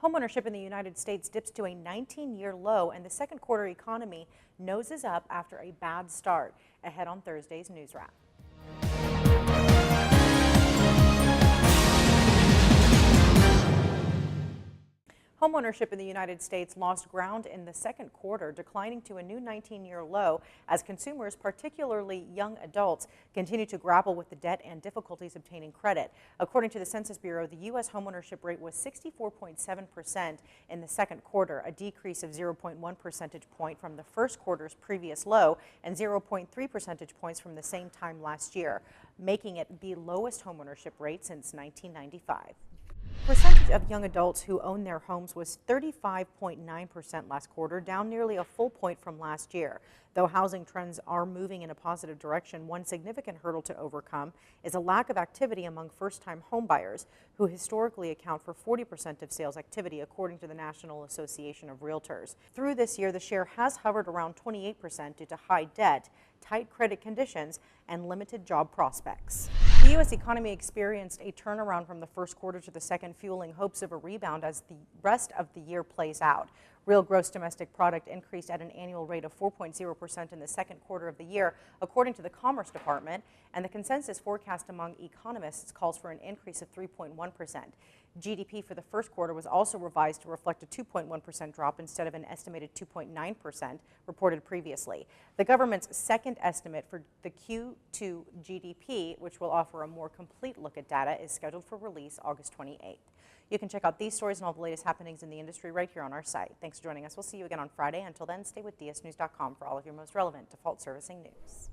Homeownership in the United States dips to a 19-year low, and the second quarter economy noses up after a bad start. Ahead on Thursday's News Wrap. Homeownership in the United States lost ground in the second quarter, declining to a new 19-year low as consumers, particularly young adults, continue to grapple with the debt and difficulties obtaining credit. According to the Census Bureau, the U.S. homeownership rate was 64.7% in the second quarter, a decrease of 0.1 percentage point from the first quarter's previous low and 0.3 percentage points from the same time last year, making it the lowest homeownership rate since 1995. Percentage of young adults who own their homes was 35.9% last quarter, down nearly a full point from last year. Though housing trends are moving in a positive direction, one significant hurdle to overcome is a lack of activity among first-time homebuyers, who historically account for 40% of sales activity, according to the National Association of Realtors. Through this year, the share has hovered around 28% due to high debt, tight credit conditions, and limited job prospects. The U.S. economy experienced a turnaround from the first quarter to the second, fueling hopes of a rebound as the rest of the year plays out. Real gross domestic product increased at an annual rate of 4.0% in the second quarter of the year, according to the Commerce Department, and the consensus forecast among economists calls for an increase of 3.1%. GDP for the first quarter was also revised to reflect a 2.1% drop instead of an estimated 2.9% reported previously. The government's second estimate for the Q2 GDP, which will offer a more complete look at data, is scheduled for release August 28th. You can check out these stories and all the latest happenings in the industry right here on our site. Thanks for joining us. We'll see you again on Friday. Until then, stay with DSNews.com for all of your most relevant default servicing news.